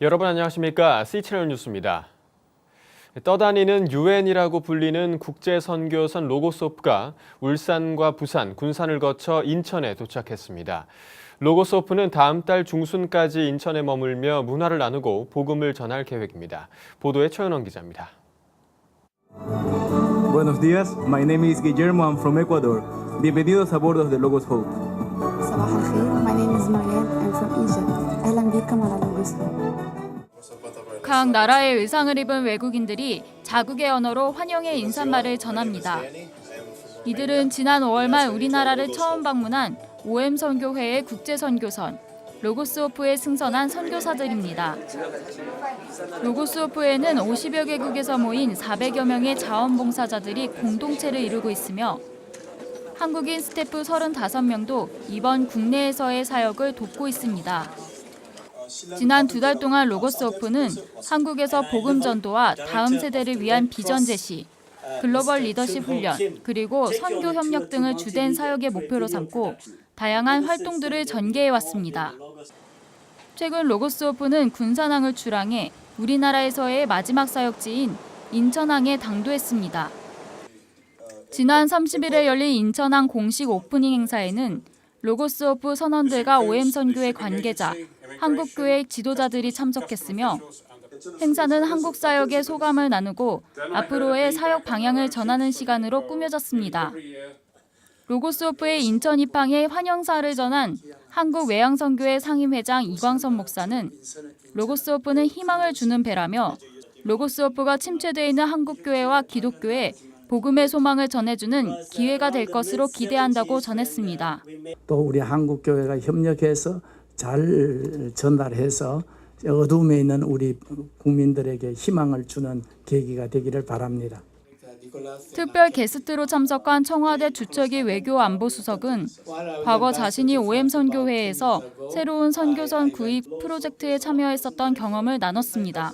여러분 안녕하십니까? C채널 뉴스입니다. 떠다니는 유엔이라고 불리는 국제선교선 로고스오프가 울산과 부산, 군산을 거쳐 인천에 도착했습니다. 로고스오프는 다음 달 중순까지 인천에 머물며 문화를 나누고 복음을 전할 계획입니다. 보도에 최은원 기자입니다. Buenos días, my name is Guillermo, I'm from Ecuador. Bienvenidos a bordo de Logos Hope. صباح الخير, my name is Marielle, I'm from Egypt. أهلا بكم على Logos Hope. 각 나라의 의상을 입은 외국인들이 자국의 언어로 환영의 인사말을 전합니다. 이들은 지난 5월 말 우리나라를 처음 방문한 OM 선교회의 국제선교선 로고스오프에 승선한 선교사들입니다. 로고스오프에는 50여 개국에서 모인 400여 명의 자원봉사자들이 공동체를 이루고 있으며 한국인 스태프 35명도 이번 국내에서의 사역을 돕고 있습니다. 지난 2달 동안 로고스오프는 한국에서 복음 전도와 다음 세대를 위한 비전 제시, 글로벌 리더십 훈련, 그리고 선교 협력 등을 주된 사역의 목표로 삼고 다양한 활동들을 전개해 왔습니다. 최근 로고스오프는 군산항을 출항해 우리나라에서의 마지막 사역지인 인천항에 당도했습니다. 지난 30일에 열린 인천항 공식 오프닝 행사에는 로고스오프 선원들과 OM 선교회 관계자, 한국교회 지도자들이 참석했으며 행사는 한국 사역의 소감을 나누고 앞으로의 사역 방향을 전하는 시간으로 꾸며졌습니다. 로고스오프의 인천 입항에 환영사를 전한 한국외양선교회 상임회장 이광선 목사는 로고스오프는 희망을 주는 배라며 로고스오프가 침체되어 있는 한국교회와 기독교에 복음의 소망을 전해주는 기회가 될 것으로 기대한다고 전했습니다. 또 우리 한국교회가 협력해서 잘 전달해서 어둠에 있는 우리 국민들에게 희망을 주는 계기가 되기를 바랍니다. 특별 게스트로 참석한 청와대 주철기 외교안보수석은 과거 자신이 OM 선교회에서 새로운 선교선 구입 프로젝트에 참여했었던 경험을 나눴습니다.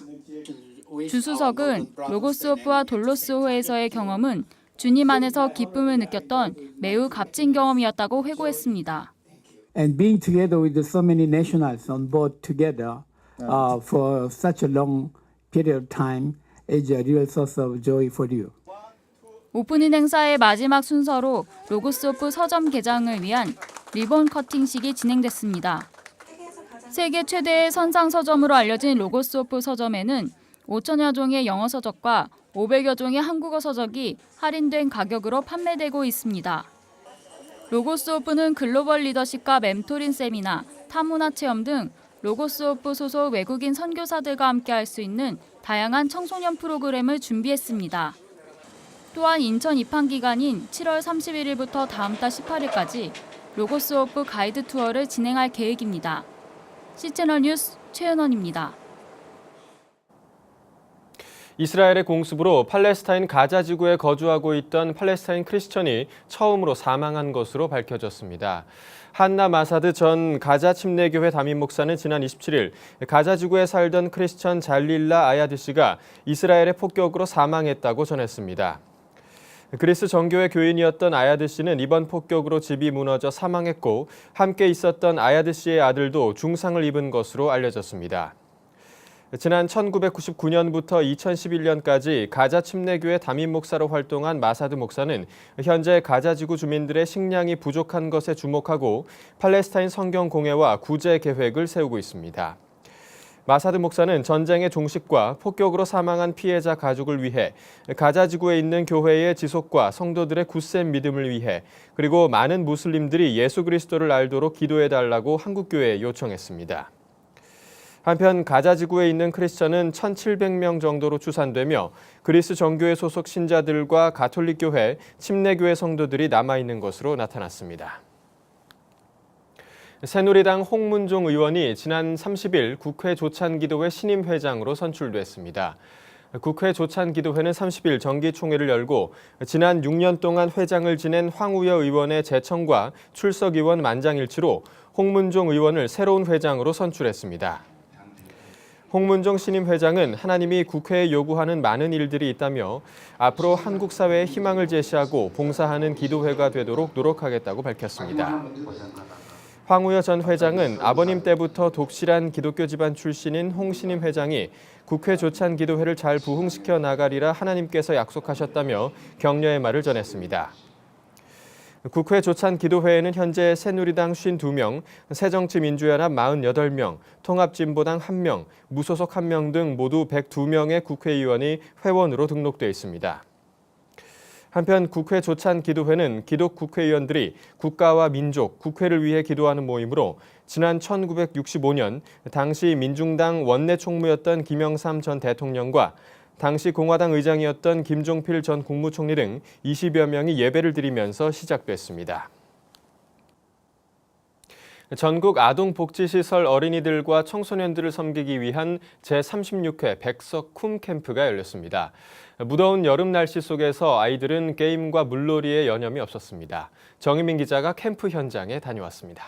주 수석은 로고스오프와 돌로스호에서의 경험은 주님 안에서 기쁨을 느꼈던 매우 값진 경험이었다고 회고했습니다. And being together with so many nationals on board together for such a long period of time is a real source of joy for you. 오프닝 행사의 마지막 순서로 로고스오프 서점 개장을 위한 리본 커팅식이 진행됐습니다. 세계 최대의 선상 서점으로 알려진 로고스오프 서점에는 5천여 종의 영어 서적과 500여 종의 한국어 서적이 할인된 가격으로 판매되고 있습니다. 로고스오프는 글로벌 리더십과 멘토링 세미나, 타문화 체험 등 로고스오프 소속 외국인 선교사들과 함께 할 수 있는 다양한 청소년 프로그램을 준비했습니다. 또한 인천 입항 기간인 7월 31일부터 다음 달 18일까지 로고스오프 가이드 투어를 진행할 계획입니다. C채널 뉴스 최은원입니다. 이스라엘의 공습으로 팔레스타인 가자 지구에 거주하고 있던 팔레스타인 크리스천이 처음으로 사망한 것으로 밝혀졌습니다. 한나 마사드 전 가자 침례교회 담임 목사는 지난 27일 가자 지구에 살던 크리스천 잘릴라 아야드 씨가 이스라엘의 폭격으로 사망했다고 전했습니다. 그리스 정교회 교인이었던 아야드 씨는 이번 폭격으로 집이 무너져 사망했고 함께 있었던 아야드 씨의 아들도 중상을 입은 것으로 알려졌습니다. 지난 1999년부터 2011년까지 가자 침례교회 담임 목사로 활동한 마사드 목사는 현재 가자 지구 주민들의 식량이 부족한 것에 주목하고 팔레스타인 성경 공회와 구제 계획을 세우고 있습니다. 마사드 목사는 전쟁의 종식과 폭격으로 사망한 피해자 가족을 위해 가자 지구에 있는 교회의 지속과 성도들의 굳센 믿음을 위해 그리고 많은 무슬림들이 예수 그리스도를 알도록 기도해달라고 한국교회에 요청했습니다. 한편 가자 지구에 있는 크리스천은 1,700명 정도로 추산되며 그리스 정교회 소속 신자들과 가톨릭 교회, 침례교회 성도들이 남아있는 것으로 나타났습니다. 새누리당 홍문종 의원이 지난 30일 국회 조찬기도회 신임 회장으로 선출됐습니다. 국회 조찬기도회는 30일 정기총회를 열고 지난 6년 동안 회장을 지낸 황우여 의원의 제청과 출석 의원 만장일치로 홍문종 의원을 새로운 회장으로 선출했습니다. 홍문종 신임 회장은 하나님이 국회에 요구하는 많은 일들이 있다며 앞으로 한국 사회에 희망을 제시하고 봉사하는 기도회가 되도록 노력하겠다고 밝혔습니다. 황우여 전 회장은 아버님 때부터 독실한 기독교 집안 출신인 홍신임 회장이 국회 조찬 기도회를 잘 부흥시켜 나가리라 하나님께서 약속하셨다며 격려의 말을 전했습니다. 국회 조찬 기도회에는 현재 새누리당 52명, 새정치민주연합 48명, 통합진보당 1명, 무소속 1명 등 모두 102명의 국회의원이 회원으로 등록돼 있습니다. 한편 국회 조찬 기도회는 기독 국회의원들이 국가와 민족, 국회를 위해 기도하는 모임으로 지난 1965년 당시 민중당 원내 총무였던 김영삼 전 대통령과 당시 공화당 의장이었던 김종필 전 국무총리 등 20여 명이 예배를 드리면서 시작됐습니다. 전국 아동복지시설 어린이들과 청소년들을 섬기기 위한 제36회 백석쿰 캠프가 열렸습니다. 무더운 여름 날씨 속에서 아이들은 게임과 물놀이에 여념이 없었습니다. 정희민 기자가 캠프 현장에 다녀왔습니다.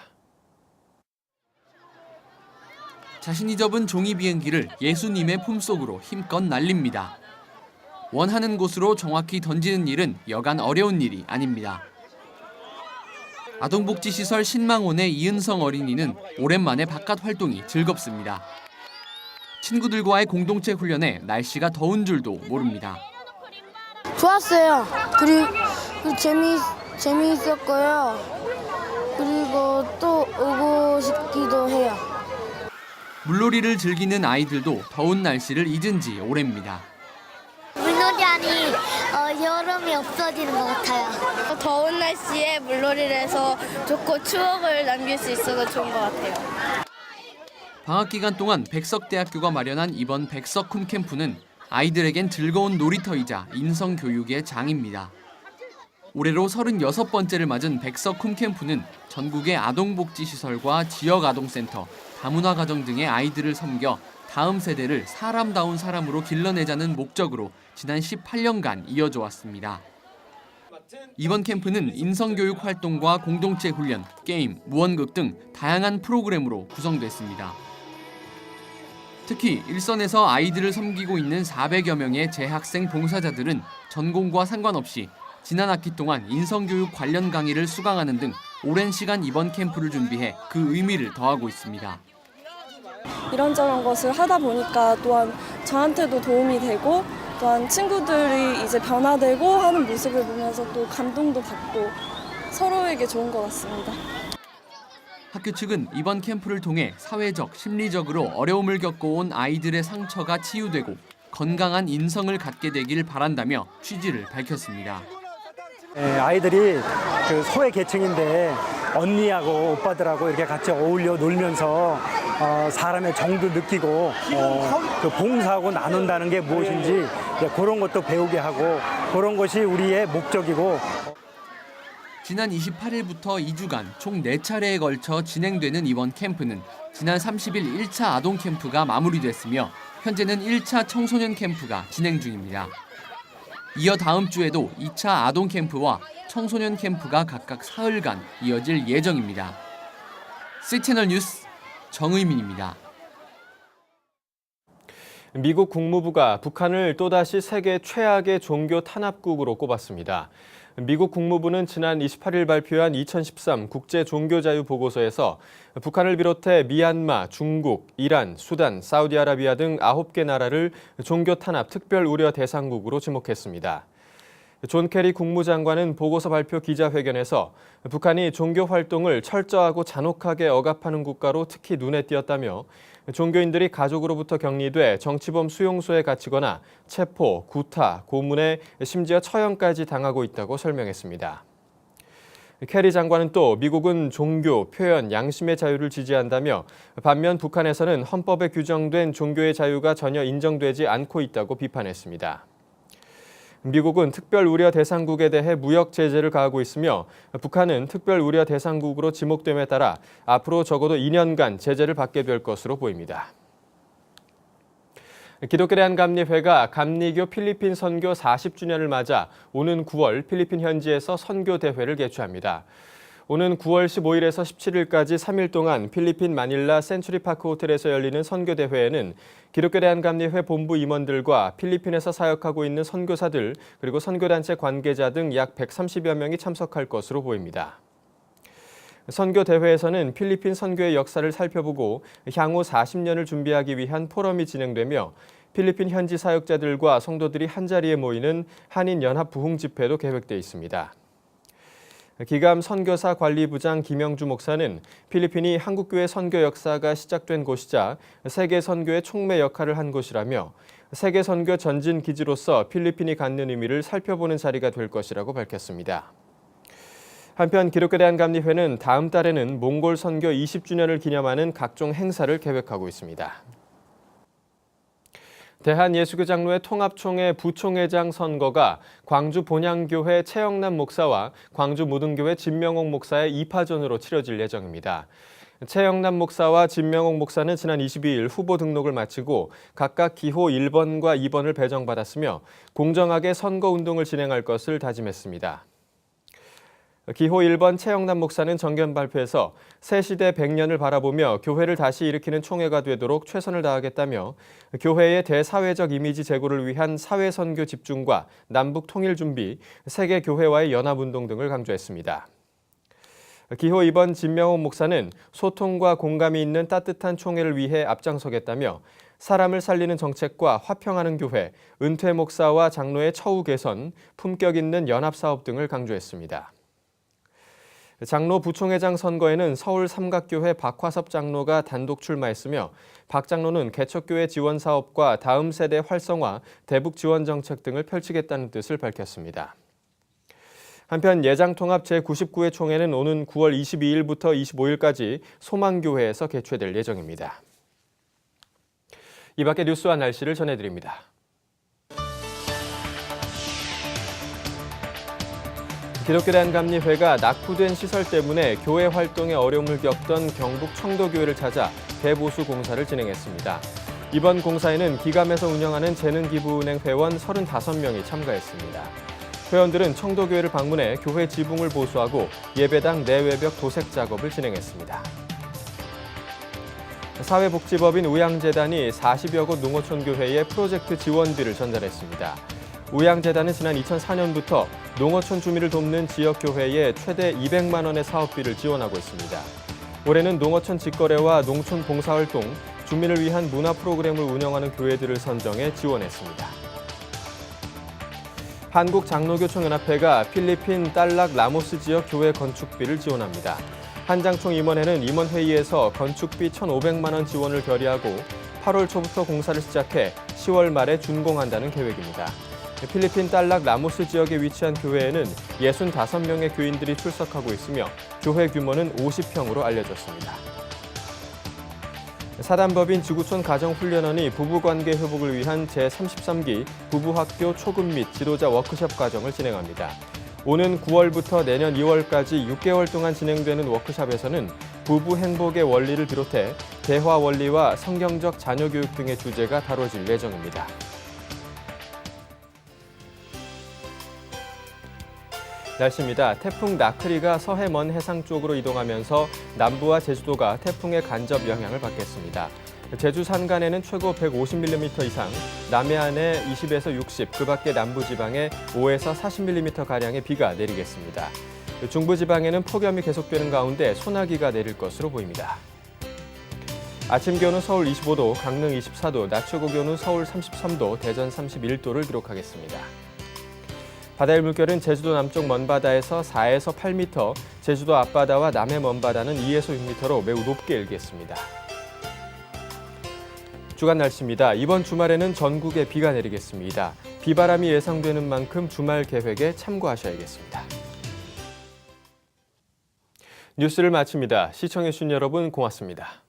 자신이 접은 종이 비행기를 예수님의 품속으로 힘껏 날립니다. 원하는 곳으로 정확히 던지는 일은 여간 어려운 일이 아닙니다. 아동복지시설 신망원의 이은성 어린이는 오랜만에 바깥 활동이 즐겁습니다. 친구들과의 공동체 훈련에 날씨가 더운 줄도 모릅니다. 좋았어요. 그리고 재미있었고요. 그리고 또 오고 싶기도 해요. 물놀이를 즐기는 아이들도 더운 날씨를 잊은 지 오래입니다. 물놀이 하니 여름이 없어지는 것 같아요. 더운 날씨에 물놀이를 해서 좋고 추억을 남길 수 있어서 좋은 것 같아요. 방학 기간 동안 백석대학교가 마련한 이번 백석쿰 캠프는 아이들에겐 즐거운 놀이터이자 인성교육의 장입니다. 올해로 36번째를 맞은 백석쿰 캠프는 전국의 아동복지시설과 지역아동센터, 다문화가정 등의 아이들을 섬겨 다음 세대를 사람다운 사람으로 길러내자는 목적으로 지난 18년간 이어져 왔습니다. 이번 캠프는 인성교육 활동과 공동체 훈련, 게임, 무언극 등 다양한 프로그램으로 구성됐습니다. 특히 일선에서 아이들을 섬기고 있는 400여 명의 재학생 봉사자들은 전공과 상관없이 지난 학기 동안 인성교육 관련 강의를 수강하는 등 오랜 시간 이번 캠프를 준비해 그 의미를 더하고 있습니다. 이런저런 것을 하다 보니까 또한 저한테도 도움이 되고 또한 친구들이 이제 변화되고 하는 모습을 보면서 또 감동도 받고 서로에게 좋은 것 같습니다. 학교 측은 이번 캠프를 통해 사회적, 심리적으로 어려움을 겪어온 아이들의 상처가 치유되고 건강한 인성을 갖게 되길 바란다며 취지를 밝혔습니다. 아이들이 그 소외 계층인데 언니하고 오빠들하고 이렇게 같이 어울려 놀면서 사람의 정도 느끼고 그 봉사하고 나눈다는 게 무엇인지 그런 것도 배우게 하고 그런 것이 우리의 목적이고. 지난 28일부터 2주간 총 4차례에 걸쳐 진행되는 이번 캠프는 지난 30일 1차 아동 캠프가 마무리됐으며 현재는 1차 청소년 캠프가 진행 중입니다. 이어 다음 주에도 2차 아동 캠프와 청소년 캠프가 각각 사흘간 이어질 예정입니다. C채널 뉴스 정의민입니다. 미국 국무부가 북한을 또다시 세계 최악의 종교 탄압국으로 꼽았습니다. 미국 국무부는 지난 28일 발표한 2013 국제종교자유 보고서에서 북한을 비롯해 미얀마, 중국, 이란, 수단, 사우디아라비아 등 9개 나라를 종교 탄압 특별 우려 대상국으로 지목했습니다. 존 케리 국무장관은 보고서 발표 기자회견에서 북한이 종교 활동을 철저하고 잔혹하게 억압하는 국가로 특히 눈에 띄었다며 종교인들이 가족으로부터 격리돼 정치범 수용소에 갇히거나 체포, 구타, 고문에 심지어 처형까지 당하고 있다고 설명했습니다. 케리 장관은 또 미국은 종교, 표현, 양심의 자유를 지지한다며 반면 북한에서는 헌법에 규정된 종교의 자유가 전혀 인정되지 않고 있다고 비판했습니다. 미국은 특별 우려 대상국에 대해 무역 제재를 가하고 있으며 북한은 특별 우려 대상국으로 지목됨에 따라 앞으로 적어도 2년간 제재를 받게 될 것으로 보입니다. 기독교 대한감리회가 감리교 필리핀 선교 40주년을 맞아 오는 9월 필리핀 현지에서 선교 대회를 개최합니다. 오는 9월 15일에서 17일까지 3일 동안 필리핀 마닐라 센츄리파크 호텔에서 열리는 선교대회에는 기독교 대한감리회 본부 임원들과 필리핀에서 사역하고 있는 선교사들 그리고 선교단체 관계자 등 약 130여 명이 참석할 것으로 보입니다. 선교 대회에서는 필리핀 선교의 역사를 살펴보고 향후 40년을 준비하기 위한 포럼이 진행되며 필리핀 현지 사역자들과 성도들이 한자리에 모이는 한인연합 부흥 집회도 계획돼 있습니다. 기감 선교사 관리부장 김영주 목사는 필리핀이 한국교회 선교 역사가 시작된 곳이자 세계 선교의 촉매 역할을 한 곳이라며 세계 선교 전진 기지로서 필리핀이 갖는 의미를 살펴보는 자리가 될 것이라고 밝혔습니다. 한편 기독교 대한감리회는 다음 달에는 몽골 선교 20주년을 기념하는 각종 행사를 계획하고 있습니다. 대한예수교 장로회 통합총회 부총회장 선거가 광주 본향교회 최영남 목사와 광주 무등교회 진명옥 목사의 2파전으로 치러질 예정입니다. 최영남 목사와 진명옥 목사는 지난 22일 후보 등록을 마치고 각각 기호 1번과 2번을 배정받았으며 공정하게 선거운동을 진행할 것을 다짐했습니다. 기호 1번 최영남 목사는 정견 발표에서 새 시대 100년을 바라보며 교회를 다시 일으키는 총회가 되도록 최선을 다하겠다며 교회의 대사회적 이미지 제고를 위한 사회선교 집중과 남북 통일 준비, 세계 교회와의 연합운동 등을 강조했습니다. 기호 2번 진명옥 목사는 소통과 공감이 있는 따뜻한 총회를 위해 앞장서겠다며 사람을 살리는 정책과 화평하는 교회, 은퇴 목사와 장로의 처우 개선, 품격 있는 연합사업 등을 강조했습니다. 장로 부총회장 선거에는 서울 삼각교회 박화섭 장로가 단독 출마했으며 박 장로는 개척교회 지원 사업과 다음 세대 활성화, 대북 지원 정책 등을 펼치겠다는 뜻을 밝혔습니다. 한편 예장통합 제99회 총회는 오는 9월 22일부터 25일까지 소망교회에서 개최될 예정입니다. 이 밖의 뉴스와 날씨를 전해드립니다. 기독교 대한감리회가 낙후된 시설 때문에 교회 활동에 어려움을 겪던 경북 청도교회를 찾아 대보수 공사를 진행했습니다. 이번 공사에는 기감에서 운영하는 재능기부은행 회원 35명이 참가했습니다. 회원들은 청도교회를 방문해 교회 지붕을 보수하고 예배당 내외벽 도색 작업을 진행했습니다. 사회복지법인 우양재단이 40여 곳 농어촌 교회에 프로젝트 지원비를 전달했습니다. 우양재단은 지난 2004년부터 농어촌 주민을 돕는 지역교회에 최대 200만 원의 사업비를 지원하고 있습니다. 올해는 농어촌 직거래와 농촌 봉사활동, 주민을 위한 문화 프로그램을 운영하는 교회들을 선정해 지원했습니다. 한국장로교총연합회가 필리핀 딸락 라모스 지역 교회 건축비를 지원합니다. 한장총 임원회는 임원회의에서 건축비 1,500만 원 지원을 결의하고 8월 초부터 공사를 시작해 10월 말에 준공한다는 계획입니다. 필리핀 딸락 라모스 지역에 위치한 교회에는 65명의 교인들이 출석하고 있으며 교회 규모는 50평으로 알려졌습니다. 사단법인 지구촌 가정훈련원이 부부관계 회복을 위한 제33기 부부학교 초급 및 지도자 워크숍 과정을 진행합니다. 오는 9월부터 내년 2월까지 6개월 동안 진행되는 워크숍에서는 부부 행복의 원리를 비롯해 대화 원리와 성경적 자녀 교육 등의 주제가 다뤄질 예정입니다. 날씨입니다. 태풍 나크리가 서해 먼 해상 쪽으로 이동하면서 남부와 제주도가 태풍의 간접 영향을 받겠습니다. 제주 산간에는 최고 150mm 이상, 남해안에 20에서 60, 그 밖에 남부지방에 5에서 40mm가량의 비가 내리겠습니다. 중부지방에는 폭염이 계속되는 가운데 소나기가 내릴 것으로 보입니다. 아침 기온은 서울 25도, 강릉 24도, 낮 최고 기온은 서울 33도, 대전 31도를 기록하겠습니다. 바다의 물결은 제주도 남쪽 먼바다에서 4에서 8m, 제주도 앞바다와 남해 먼바다는 2에서 6m로 매우 높게 일겠습니다. 주간 날씨입니다. 이번 주말에는 전국에 비가 내리겠습니다. 비바람이 예상되는 만큼 주말 계획에 참고하셔야겠습니다. 뉴스를 마칩니다. 시청해주신 여러분 고맙습니다.